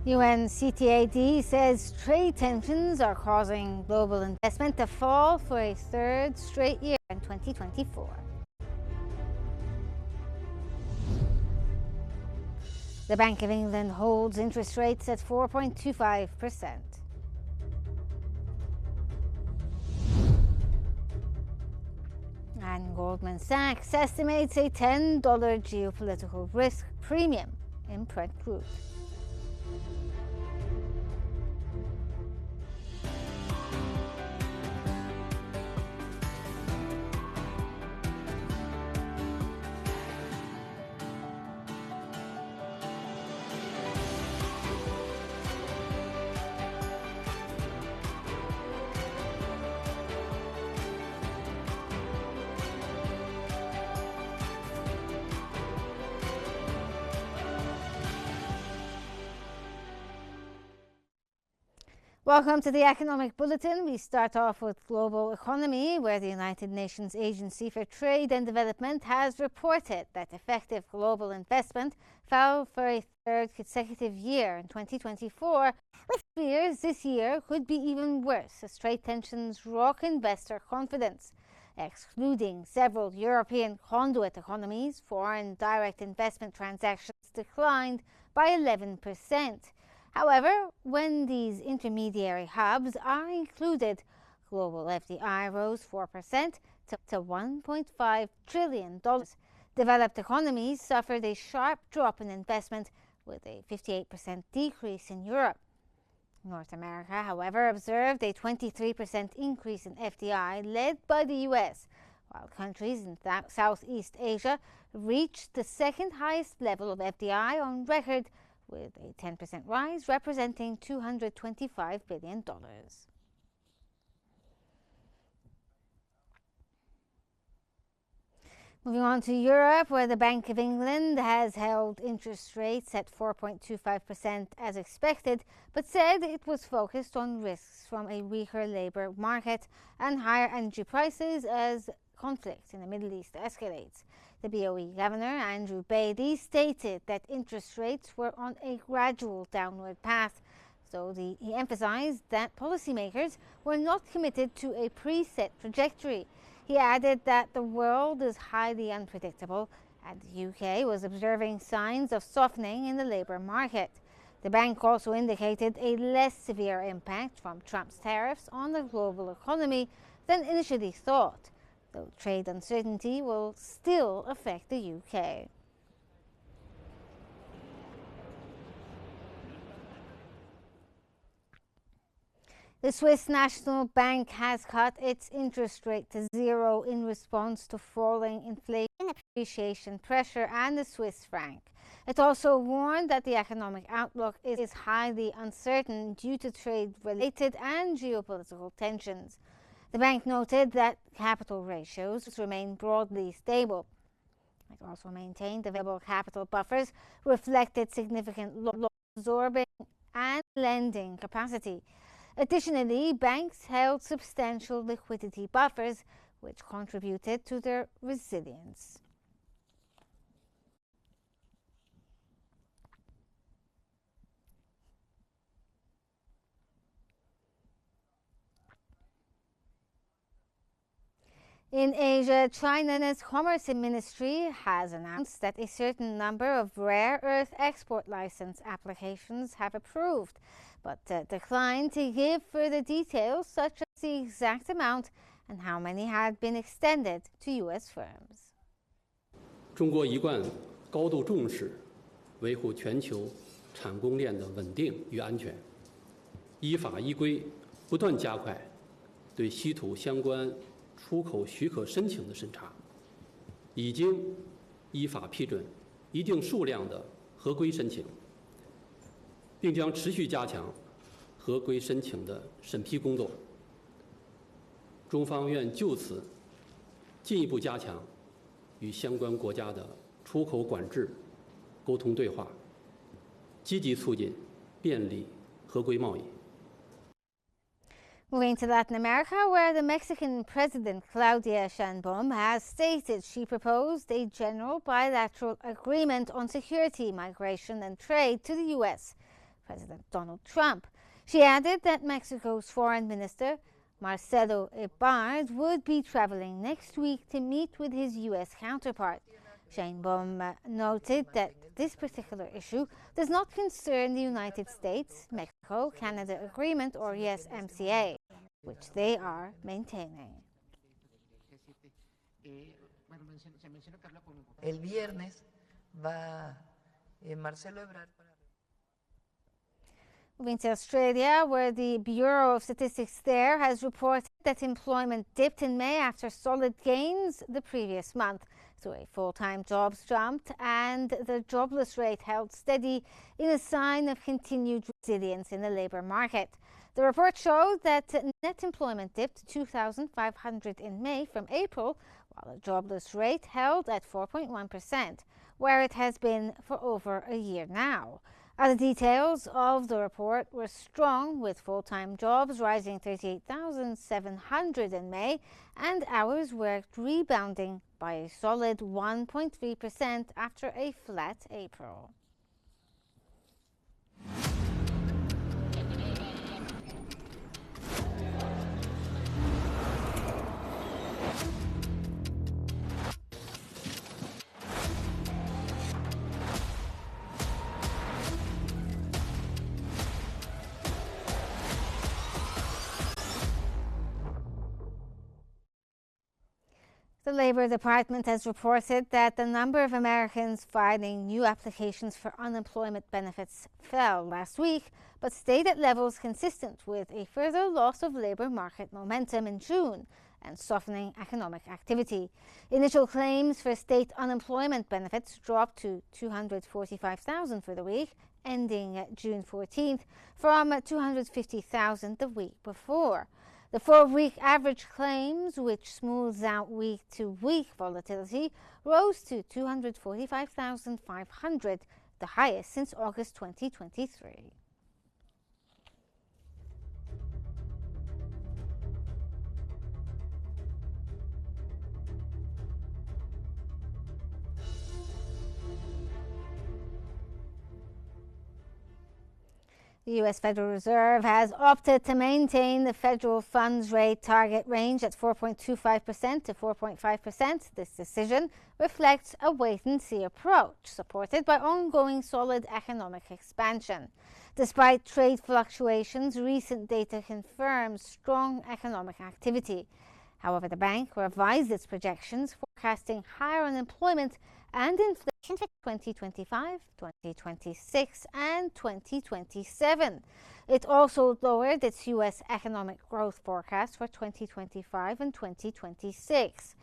UNCTAD says trade tensions are causing global investment to fall for a third straight year in 2024. The Bank of England holds interest rates at 4.25%. And Goldman Sachs estimates a $10 geopolitical risk premium in Brent crude. Welcome to the Economic Bulletin. We start off with global economy, where the United Nations Agency for Trade and Development has reported that effective global investment fell for a third consecutive year in 2024, with fears this year could be even worse as trade tensions rock investor confidence. Excluding several European conduit economies, foreign direct investment transactions declined by 11%. However, when these intermediary hubs are included, global FDI rose 4% to $1.5 trillion. Developed economies suffered a sharp drop in investment, with a 58% decrease in Europe. North America, however, observed a 23% increase in FDI, led by the US, while countries in Southeast Asia reached the second highest level of FDI on record, with a 10% rise representing $225 billion. Moving on to Europe, where the Bank of England has held interest rates at 4.25% as expected, but said it was focused on risks from a weaker labour market and higher energy prices as conflict in the Middle East escalates. The BOE Governor, Andrew Bailey, stated that interest rates were on a gradual downward path, so he emphasized that policymakers were not committed to a preset trajectory. He added that the world is highly unpredictable and the UK was observing signs of softening in the labour market. The bank also indicated a less severe impact from Trump's tariffs on the global economy than initially thought, though trade uncertainty will still affect the UK. The Swiss National Bank has cut its interest rate to zero in response to falling inflation, appreciation pressure, and the Swiss franc. It also warned that the economic outlook is highly uncertain due to trade-related and geopolitical tensions. The bank noted that capital ratios remain broadly stable. It also maintained available capital buffers reflected significant loss absorbing and lending capacity. Additionally, banks held substantial liquidity buffers, which contributed to their resilience. In Asia, China's Commerce Ministry has announced that a certain number of rare earth export license applications have approved, but declined to give further details such as the exact amount and how many had been extended to U.S. firms. 中国一贯高度重视维护全球产供链的稳定与安全，依法依规不断加快对稀土相关出口许可申请的审查，已经依法批准一定数量的合规申请，并将持续加强合规申请的审批工作。中方愿就此进一步加强与相关国家的出口管制沟通对话，积极促进便利合规贸易。 Moving to Latin America, where the Mexican President Claudia Sheinbaum has stated she proposed a general bilateral agreement on security, migration, and trade to the U.S. President Donald Trump. She added that Mexico's Foreign Minister, Marcelo Ebrard, would be traveling next week to meet with his U.S. counterpart. Sheinbaum noted that this particular issue does not concern the United States, Mexico-Canada Agreement, or USMCA, which they are maintaining. El viernes va Marcelo Ebrard. Moving to Australia, where the Bureau of Statistics there has reported that employment dipped in May after solid gains the previous month. So a full-time jobs jumped and the jobless rate held steady in a sign of continued resilience in the labour market. The report showed that net employment dipped to 2,500 in May from April, while the jobless rate held at 4.1%, where it has been for over a year now. Other details of the report were strong, with full-time jobs rising 38,700 in May and hours worked rebounding by a solid 1.3% after a flat April. The Labor Department has reported that the number of Americans filing new applications for unemployment benefits fell last week, but stayed at levels consistent with a further loss of labor market momentum in June and softening economic activity. Initial claims for state unemployment benefits dropped to 245,000 for the week, ending June 14th, from 250,000 the week before. The 4-week average claims, which smooths out week-to-week volatility, rose to 245,500, the highest since August 2023. The U.S. Federal Reserve has opted to maintain the federal funds rate target range at 4.25% to 4.5%. This decision reflects a wait-and-see approach, supported by ongoing solid economic expansion. Despite trade fluctuations, recent data confirms strong economic activity. However, the bank revised its projections, forecasting higher unemployment and inflation for 2025, 2026, and 2027. It also lowered its U.S. economic growth forecast for 2025 and 2026.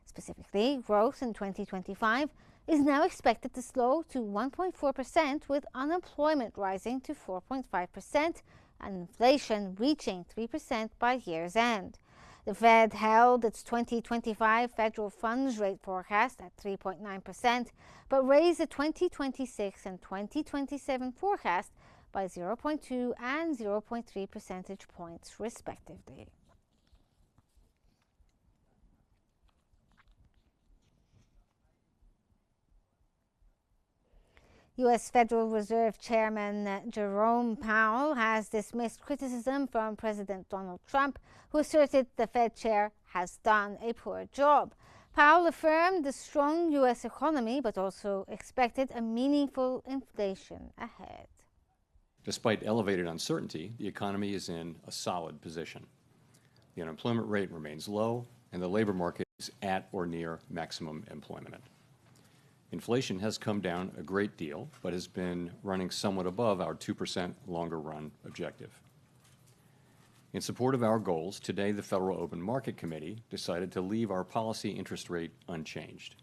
Specifically, growth in 2025 is now expected to slow to 1.4%, with unemployment rising to 4.5% and inflation reaching 3% by year's end. The Fed held its 2025 federal funds rate forecast at 3.9%, but raised the 2026 and 2027 forecast by 0.2 and 0.3 percentage points, respectively. U.S. Federal Reserve Chairman Jerome Powell has dismissed criticism from President Donald Trump, who asserted the Fed chair has done a poor job. Powell affirmed the strong U.S. economy, but also expected a meaningful inflation ahead. Despite elevated uncertainty, the economy is in a solid position. The unemployment rate remains low, and the labor market is at or near maximum employment. Inflation has come down a great deal, but has been running somewhat above our 2% longer-run objective. In support of our goals, today the Federal Open Market Committee decided to leave our policy interest rate unchanged.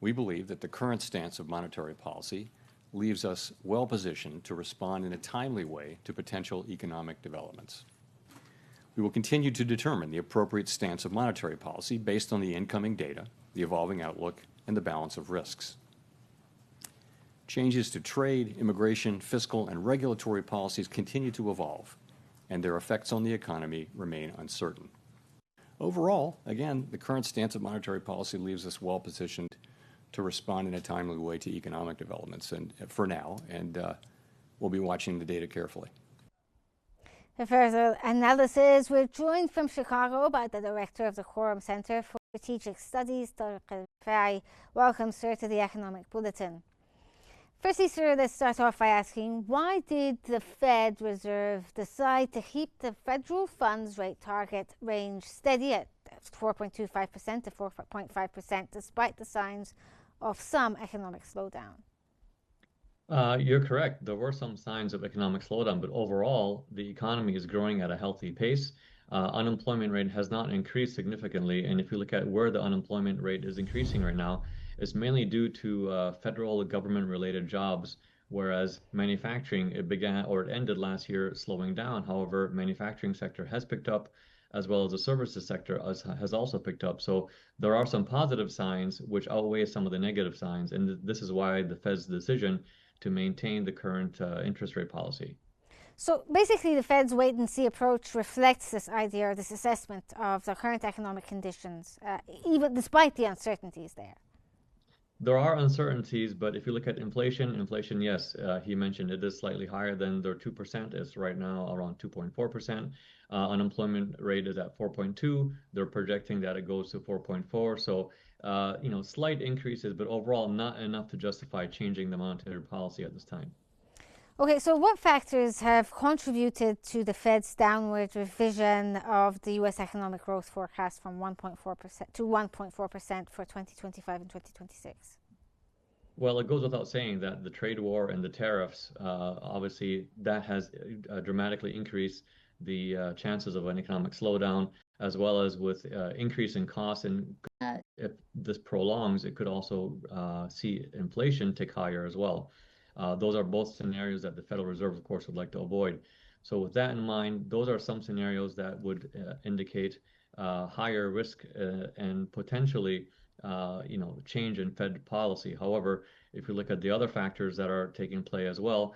We believe that the current stance of monetary policy leaves us well-positioned to respond in a timely way to potential economic developments. We will continue to determine the appropriate stance of monetary policy based on the incoming data, the evolving outlook, and the balance of risks. Changes to trade, immigration, fiscal, and regulatory policies continue to evolve, and their effects on the economy remain uncertain. Overall, again, the current stance of monetary policy leaves us well positioned to respond in a timely way to economic developments, and for now, and we'll be watching the data carefully. For further analysis, we're joined from Chicago by the director of the Quorum Center for Strategic Studies, Dr. Fry. Welcome, sir, to the Economic Bulletin. Firstly, sir, let's start off by asking, why did the Fed Reserve decide to keep the federal funds rate target range steady at 4.25% to 4.5%, despite the signs of some economic slowdown? You're correct. There were some signs of economic slowdown, but overall, the economy is growing at a healthy pace. Unemployment rate has not increased significantly, and if you look at where the unemployment rate is increasing right now, it's mainly due to federal government-related jobs, whereas manufacturing, it ended last year slowing down. However, manufacturing sector has picked up, as well as the services sector has also picked up. So there are some positive signs which outweigh some of the negative signs, and this is why the Fed's decision to maintain the current interest rate policy. So basically, the Fed's wait-and-see approach reflects this idea or this assessment of the current economic conditions, even despite the uncertainties there. There are uncertainties, but if you look at inflation, yes, he mentioned it is slightly higher than their 2%. It's right now around 2.4%. Unemployment rate is at 4.2. They're projecting that it goes to 4.4. So, slight increases, but overall not enough to justify changing the monetary policy at this time. Okay, so what factors have contributed to the Fed's downward revision of the U.S. economic growth forecast from 1.4% to 1.4% for 2025 and 2026? Well, it goes without saying that the trade war and the tariffs, obviously, that has dramatically increased the chances of an economic slowdown, as well as with increase in costs. And if this prolongs, it could also see inflation tick higher as well. Those are both scenarios that the Federal Reserve, of course, would like to avoid. So with that in mind, those are some scenarios that would indicate higher risk and potentially change in Fed policy. However, if you look at the other factors that are taking play as well,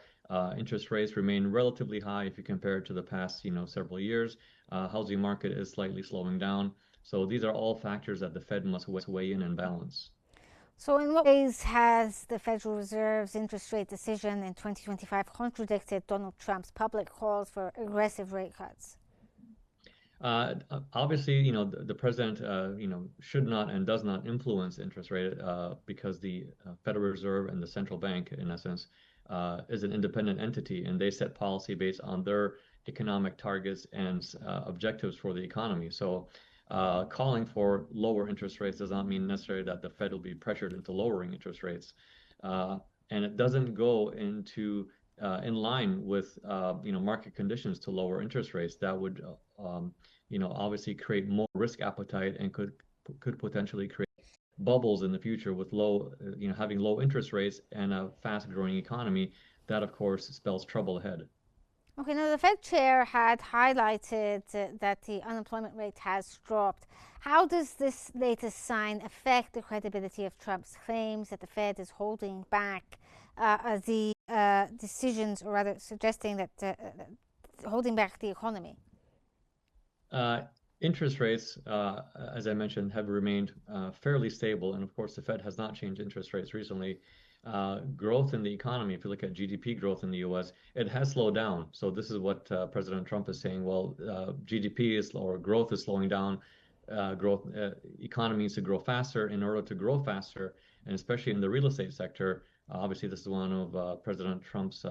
interest rates remain relatively high if you compare it to the past, several years. Housing market is slightly slowing down. So these are all factors that the Fed must weigh in and balance. So in what ways has the Federal Reserve's interest rate decision in 2025 contradicted Donald Trump's public calls for aggressive rate cuts? Obviously, the president, should not and does not influence interest rate because the Federal Reserve and the central bank, in essence, is an independent entity, and they set policy based on their economic targets and objectives for the economy. So calling for lower interest rates does not mean necessarily that the Fed will be pressured into lowering interest rates. And it doesn't go into in line with market conditions to lower interest rates. That would obviously create more risk appetite and could potentially create bubbles in the future with having low interest rates and a fast growing economy. That, of course, spells trouble ahead. Okay, now the Fed chair had highlighted that the unemployment rate has dropped. How does this latest sign affect the credibility of Trump's claims that the Fed is holding back the decisions, or rather suggesting that holding back the economy? Interest rates, as I mentioned, have remained fairly stable. And of course, the Fed has not changed interest rates recently. Growth in the economy, if you look at GDP growth in the US, it has slowed down. So this is what President Trump is saying. Well, growth is slowing down. Economy needs to grow faster. In order to grow faster, and especially in the real estate sector, obviously this is one of President Trump's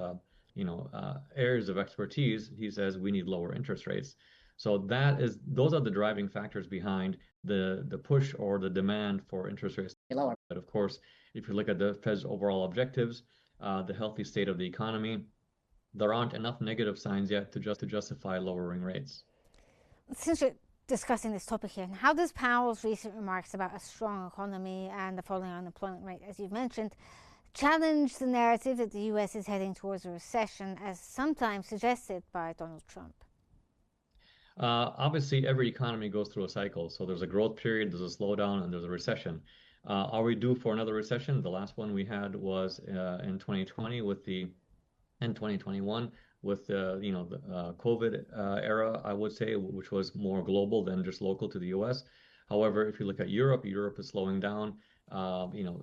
areas of expertise. He says we need lower interest rates. So those are the driving factors behind the push or the demand for interest rates to be lower. But of course, if you look at the Fed's overall objectives, the healthy state of the economy, there aren't enough negative signs yet to justify lowering rates. Since you're discussing this topic here, how does Powell's recent remarks about a strong economy and the falling unemployment rate, as you've mentioned, challenge the narrative that the U.S. is heading towards a recession, as sometimes suggested by Donald Trump? Obviously, every economy goes through a cycle. So there's a growth period, there's a slowdown, and there's a recession. Are we due for another recession? The last one we had was in 2020 and 2021 with the COVID era, I would say, which was more global than just local to the U.S. However, if you look at Europe, Europe is slowing down.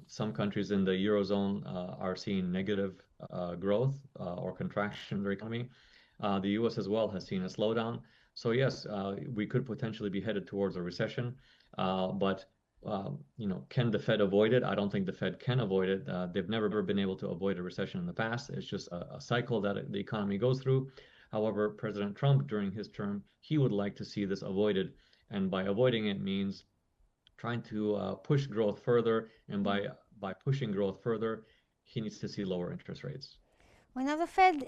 Some countries in the Eurozone are seeing negative growth or contraction in their economy. The US as well has seen a slowdown. So yes, we could potentially be headed towards a recession. But can the Fed avoid it? I don't think the Fed can avoid it. They've never been able to avoid a recession in the past. It's just a cycle that the economy goes through. However, President Trump, during his term, he would like to see this avoided. And by avoiding it means trying to push growth further. And by pushing growth further, he needs to see lower interest rates. Well, now the Fed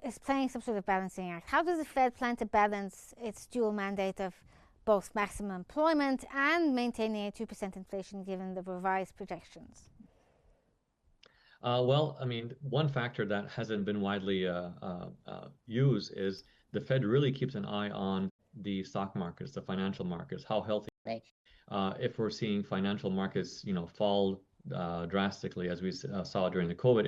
is playing some sort of balancing act. How does the Fed plan to balance its dual mandate of both maximum employment and maintaining a 2% inflation given the revised projections? Well, I mean, one factor that hasn't been widely used is the Fed really keeps an eye on the stock markets, the financial markets, how healthy are they? If we're seeing financial markets, fall drastically as we saw during the COVID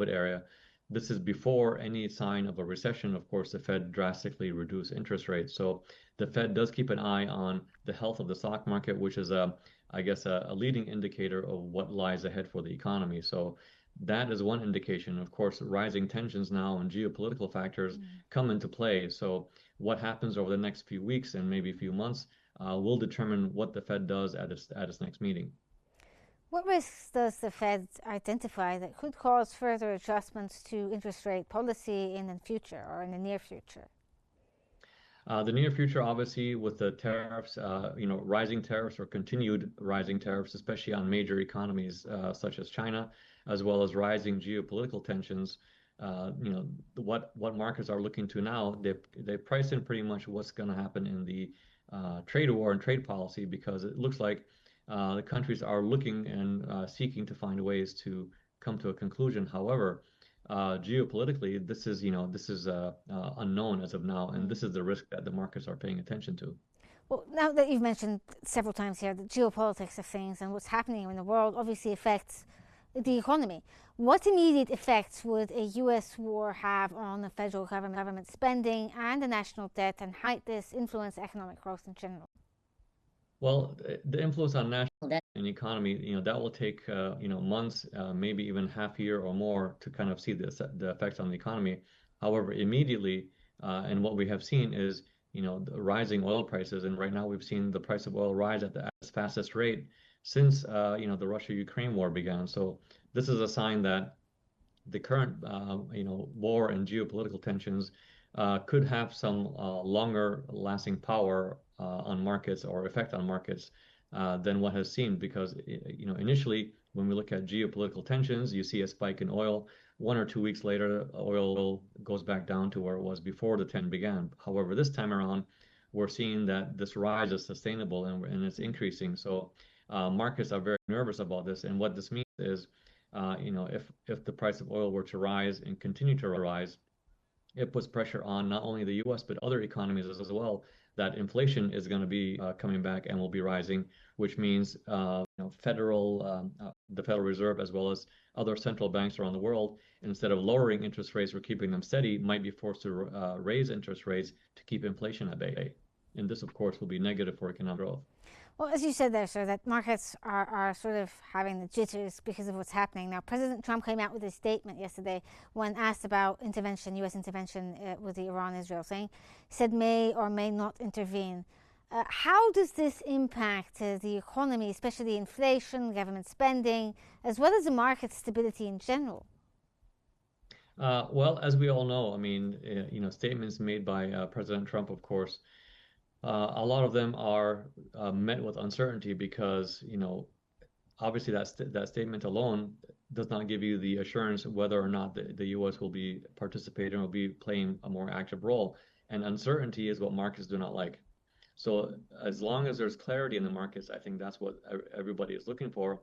era, this is before any sign of a recession. Of course, the Fed drastically reduced interest rates. So the Fed does keep an eye on the health of the stock market, which is I guess a leading indicator of what lies ahead for the economy. So that is one indication. Of course, rising tensions now and geopolitical factors come into play. So what happens over the next few weeks and maybe a few months will determine what the Fed does at its next meeting. What risks does the Fed identify that could cause further adjustments to interest rate policy in the future or in the near future? The near future, obviously, with the tariffs, rising tariffs or continued rising tariffs, especially on major economies such as China, as well as rising geopolitical tensions. What markets are looking to now, they price in pretty much what's going to happen in the trade war and trade policy, because it looks like the countries are looking and seeking to find ways to come to a conclusion. However, geopolitically, this is unknown as of now, and this is the risk that the markets are paying attention to. Well, now that you've mentioned several times here the geopolitics of things and what's happening in the world obviously affects the economy. What immediate effects would a US war have on the federal government spending and the national debt, and how might this influence economic growth in general? Well, the influence on national debt and economy, that will take months, maybe even half a year or more to kind of see the effects on the economy. However, immediately, and what we have seen is, the rising oil prices, and right now we've seen the price of oil rise at the fastest rate since the Russia-Ukraine war began. So this is a sign that the current war and geopolitical tensions could have some longer lasting power on markets or effect on markets than what has seen, because initially when we look at geopolitical tensions, you see a spike in oil. 1 or 2 weeks later, oil goes back down to where it was before the trend began. However, this time around, we're seeing that this rise is sustainable and it's increasing. So markets are very nervous about this, and what this means is, if the price of oil were to rise and continue to rise, it puts pressure on not only the U.S. but other economies as well, that inflation is going to be coming back and will be rising, which means the Federal Reserve, as well as other central banks around the world, instead of lowering interest rates or keeping them steady, might be forced to raise interest rates to keep inflation at bay. And this, of course, will be negative for economic growth. Well, as you said there, sir, that markets are sort of having the jitters because of what's happening. Now, President Trump came out with a statement yesterday when asked about U.S. intervention with the Iran-Israel thing. He said may or may not intervene. How does this impact the economy, especially inflation, government spending, as well as the market stability in general? Well, as we all know, I mean, statements made by President Trump, of course, a lot of them are met with uncertainty because, obviously that statement alone does not give you the assurance whether or not the U.S. will be participating or will be playing a more active role. And uncertainty is what markets do not like. So as long as there's clarity in the markets, I think that's what everybody is looking for.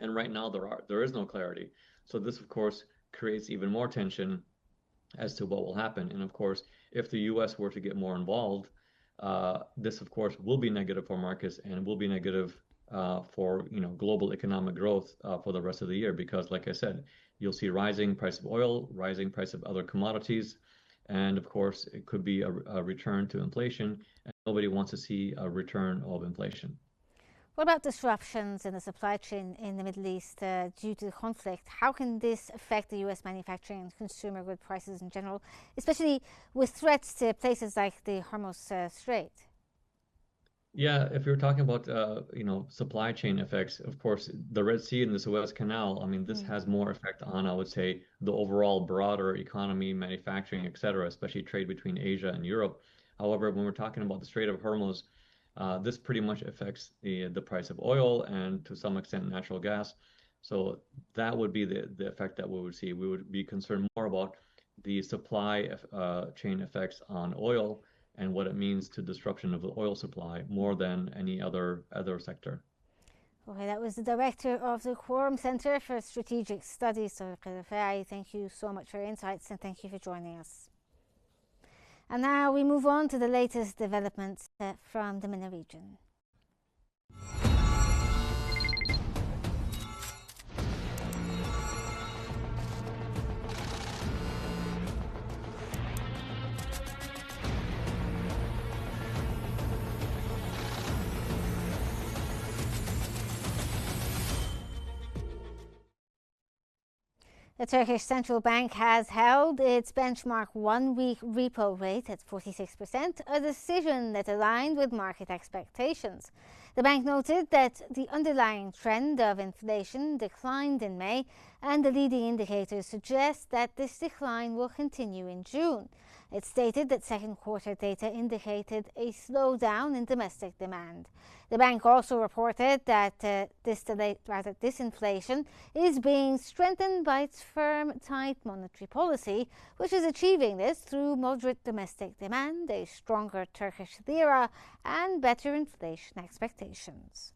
And right now there is no clarity. So this, of course, creates even more tension as to what will happen. And of course, if the U.S. were to get more involved, this, of course, will be negative for markets and will be negative for global economic growth for the rest of the year, because, like I said, you'll see rising price of oil, rising price of other commodities, and of course, it could be a return to inflation. nobody wants to see a return of inflation. What about disruptions in the supply chain in the Middle East due to the conflict? How can this affect the U.S. manufacturing and consumer good prices in general, especially with threats to places like the Hormuz Strait? Yeah, if you're talking about supply chain effects, of course, the Red Sea and the Suez Canal, I mean, this has more effect on, I would say, the overall broader economy, manufacturing, et cetera, especially trade between Asia and Europe. However, when we're talking about the Strait of Hormuz, this pretty much affects the price of oil and to some extent natural gas. So that would be the effect that we would see. We would be concerned more about the supply chain effects on oil and what it means to disruption of the oil supply more than any other sector. Okay, that was the director of the Quorum Center for Strategic Studies. So, thank you so much for your insights and thank you for joining us. And now we move on to the latest developments from the MENA region. The Turkish Central Bank has held its benchmark one-week repo rate at 46%, a decision that aligned with market expectations. The bank noted that the underlying trend of inflation declined in May, and the leading indicators suggest that this decline will continue in June. It stated that second quarter data indicated a slowdown in domestic demand. The bank also reported that disinflation is being strengthened by its firm, tight monetary policy, which is achieving this through moderate domestic demand, a stronger Turkish lira, and better inflation expectations.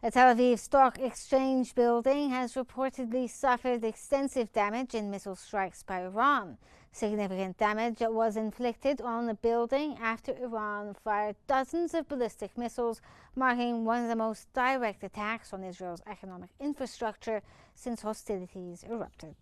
The Tel Aviv Stock Exchange building has reportedly suffered extensive damage in missile strikes by Iran. Significant damage was inflicted on the building after Iran fired dozens of ballistic missiles, marking one of the most direct attacks on Israel's economic infrastructure since hostilities erupted.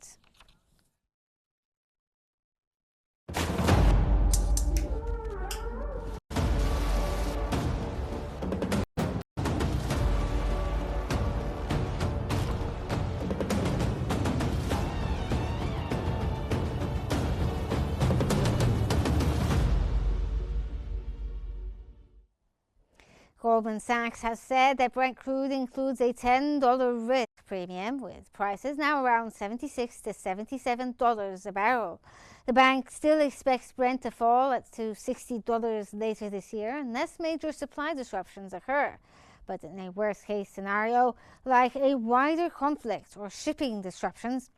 Goldman Sachs has said that Brent crude includes a $10 risk premium, with prices now around $76 to $77 a barrel. The bank still expects Brent to fall to $60 later this year unless major supply disruptions occur. But in a worst-case scenario, like a wider conflict or shipping disruptions,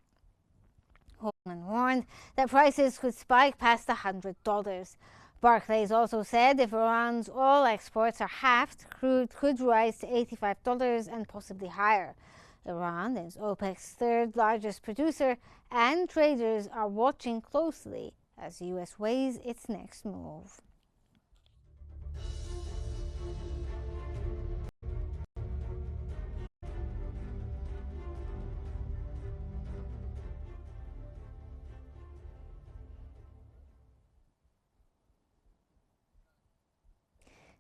Goldman warned that prices could spike past $100. Barclays also said if Iran's oil exports are halved, crude could rise to $85 and possibly higher. Iran is OPEC's third largest producer, and traders are watching closely as the U.S. weighs its next move.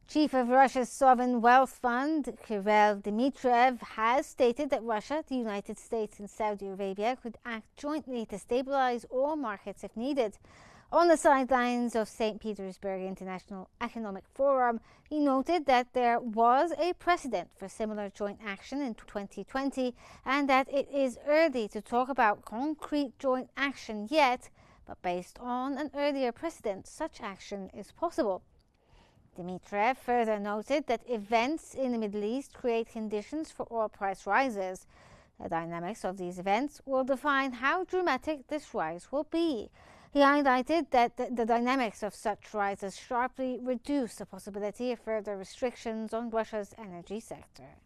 Chief of Russia's sovereign wealth fund, Kirill Dmitriev, has stated that Russia, the United States and Saudi Arabia could act jointly to stabilize oil markets if needed. On the sidelines of St. Petersburg International Economic Forum, he noted that there was a precedent for similar joint action in 2020 and that it is early to talk about concrete joint action yet, but based on an earlier precedent, such action is possible. Dmitriev further noted that events in the Middle East create conditions for oil price rises. The dynamics of these events will define how dramatic this rise will be. He highlighted that the dynamics of such rises sharply reduce the possibility of further restrictions on Russia's energy sector.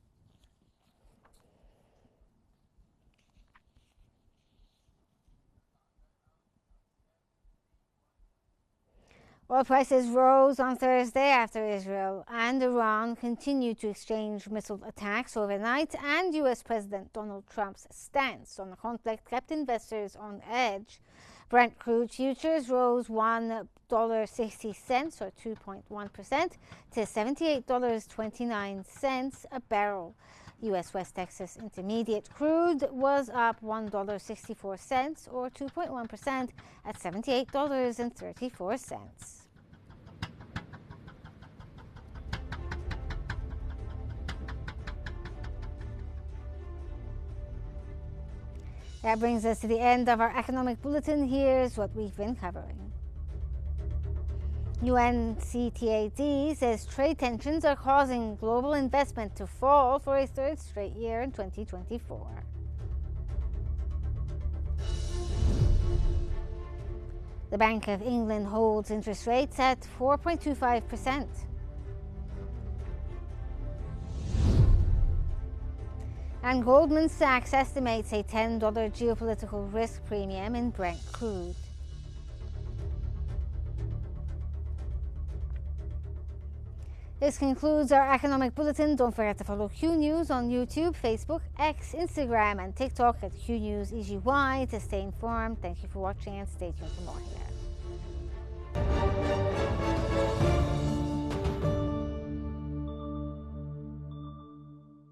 Oil prices rose on Thursday after Israel and Iran continued to exchange missile attacks overnight, and U.S. President Donald Trump's stance on the conflict kept investors on edge. Brent crude futures rose $1.60 or 2.1% to $78.29 a barrel. U.S. West Texas Intermediate crude was up $1.64 or 2.1% at $78.34. That brings us to the end of our economic bulletin. Here's what we've been covering. UNCTAD says trade tensions are causing global investment to fall for a third straight year in 2024. The Bank of England holds interest rates at 4.25%. And Goldman Sachs estimates a $10 geopolitical risk premium in Brent crude. This concludes our economic bulletin. Don't forget to follow Qnews on YouTube, Facebook, X, Instagram, and TikTok at Qnews EGY to stay informed. Thank you for watching and stay tuned for more here.